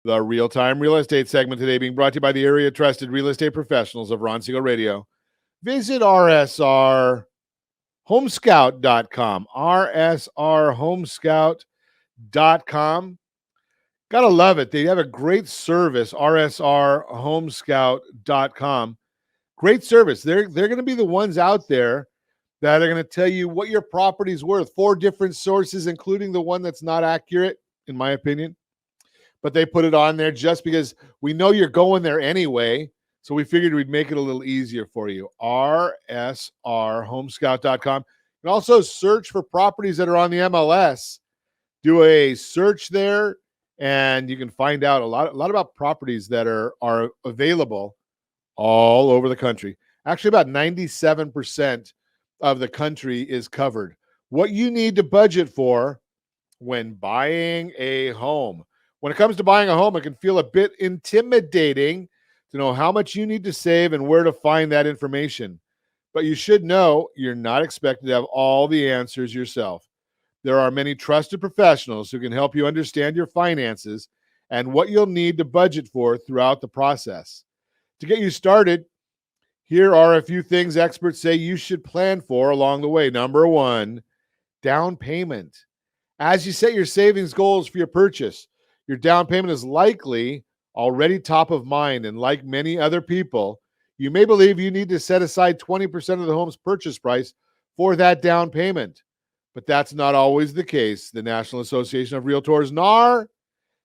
The real-time real estate segment today being brought to you by the area trusted real estate professionals of Ron Siegel Radio. Visit rsrhomescout.com, rsrhomescout.com. Gotta love it. They have a great service, rsrhomescout.com. Great service. They're going to be the ones out there that are going to tell you what your property's worth. 4 different sources, including the one that's not accurate, in my opinion. But they put it on there just because we know you're going there anyway. So we figured we'd make it a little easier for you. rsrhomescout.com. You can also search for properties that are on the MLS. Do a search there, and you can find out a lot about properties that are available all over the country. Actually, about 97% of the country is covered. What you need to budget for when buying a home. When it comes to buying a home, it can feel a bit intimidating to know how much you need to save and where to find that information. But you should know you're not expected to have all the answers yourself. There are many trusted professionals who can help you understand your finances and what you'll need to budget for throughout the process. To get you started, here are a few things experts say you should plan for along the way. Number 1, down payment. As you set your savings goals for your purchase, your down payment is likely already top of mind, and like many other people, you may believe you need to set aside 20% of the home's purchase price for that down payment. But that's not always the case. The National Association of Realtors, NAR,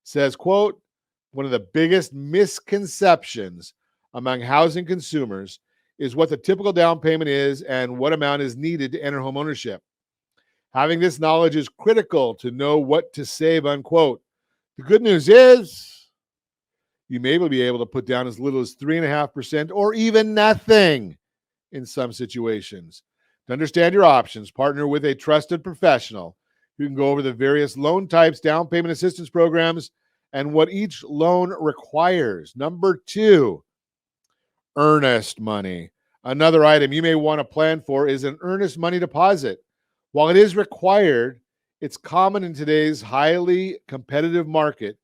says, quote, one of the biggest misconceptions among housing consumers is what the typical down payment is and what amount is needed to enter home ownership. Having this knowledge is critical to know what to save, unquote. The good news is you may be able to put down as little as 3.5% or even nothing in some situations. To understand your options, partner with a trusted professional who can go over the various loan types, down payment assistance programs, and what each loan requires. Number 2, earnest money. Another item you may want to plan for is an earnest money deposit. While it is required, it's common in today's highly competitive market.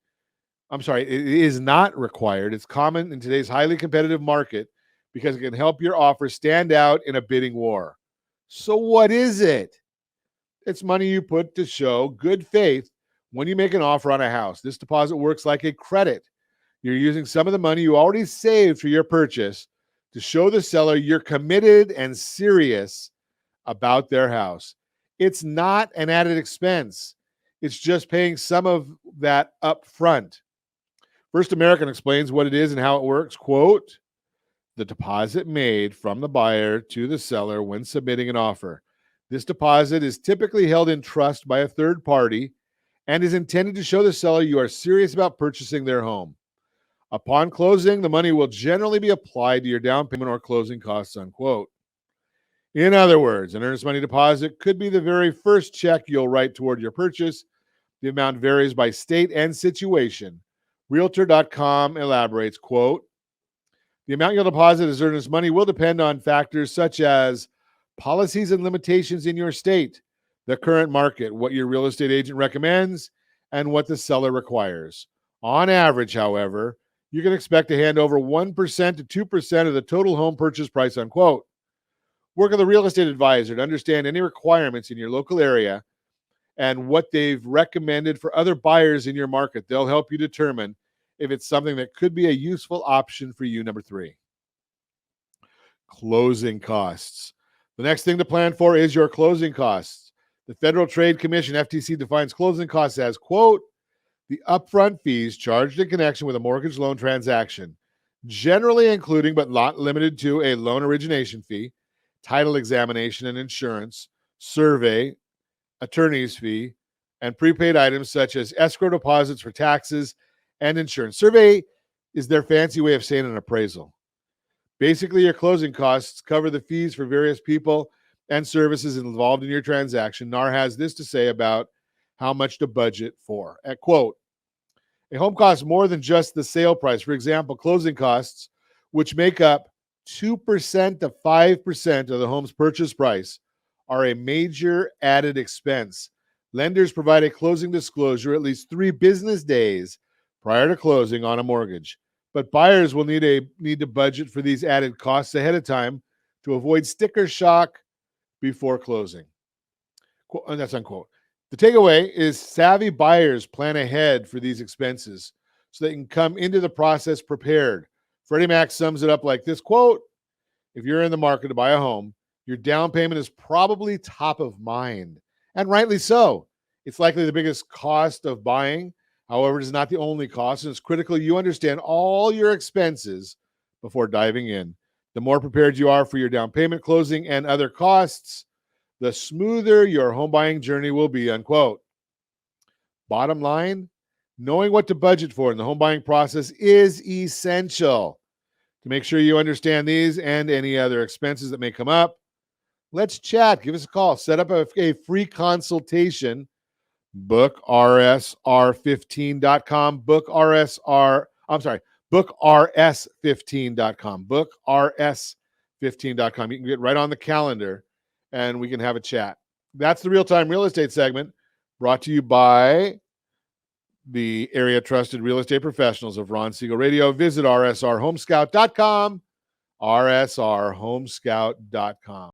It is not required. It's common in today's highly competitive market because it can help your offer stand out in a bidding war. So what is it? It's money you put to show good faith when you make an offer on a house. This deposit works like a credit. You're using some of the money you already saved for your purchase to show the seller you're committed and serious about their house. It's not an added expense. It's just paying some of that up front. First American explains what it is and how it works. Quote, the deposit made from the buyer to the seller when submitting an offer. This deposit is typically held in trust by a third party and is intended to show the seller you are serious about purchasing their home. Upon closing, the money will generally be applied to your down payment or closing costs, unquote. In other words, an earnest money deposit could be the very first check you'll write toward your purchase. The amount varies by state and situation. Realtor.com elaborates, quote, the amount you'll deposit as earnest money will depend on factors such as policies and limitations in your state, the current market, what your real estate agent recommends, and what the seller requires. On average, however, you can expect to hand over 1% to 2% of the total home purchase price, unquote. Work with a real estate advisor to understand any requirements in your local area and what they've recommended for other buyers in your market. They'll help you determine if it's something that could be a useful option for you. Number 3, closing costs. The next thing to plan for is your closing costs. The Federal Trade Commission, FTC, defines closing costs as, quote, the upfront fees charged in connection with a mortgage loan transaction, generally including but not limited to a loan origination fee, title examination and insurance, survey, attorney's fee, and prepaid items such as escrow deposits for taxes and insurance. Survey is their fancy way of saying an appraisal. Basically, your closing costs cover the fees for various people and services involved in your transaction. NAR has this to say about how much to budget for. At quote, a home costs more than just the sale price. For example, closing costs, which make up 2% to 5% of the home's purchase price, are a major added expense. Lenders provide a closing disclosure at least 3 business days prior to closing on a mortgage. But buyers will need to budget for these added costs ahead of time to avoid sticker shock before closing. That's unquote. The takeaway is savvy buyers plan ahead for these expenses so they can come into the process prepared. Freddie Mac sums it up like this quote: if you're in the market to buy a home, your down payment is probably top of mind, and rightly so. It's likely the biggest cost of buying. However, it is not the only cost, and it's critical you understand all your expenses before diving in. The more prepared you are for your down payment, closing, and other costs, the smoother your home buying journey will be, unquote. Bottom line, knowing what to budget for in the home buying process is essential. To make sure you understand these and any other expenses that may come up, let's chat. Give us a call. Set up a free consultation. Book rsr15.com. Book rs15.com. Book rs15.com. You can get right on the calendar and we can have a chat. That's the Real-Time Real Estate segment brought to you by the area trusted real estate professionals of Ron Siegel Radio. Visit rsrhomescout.com, rsrhomescout.com.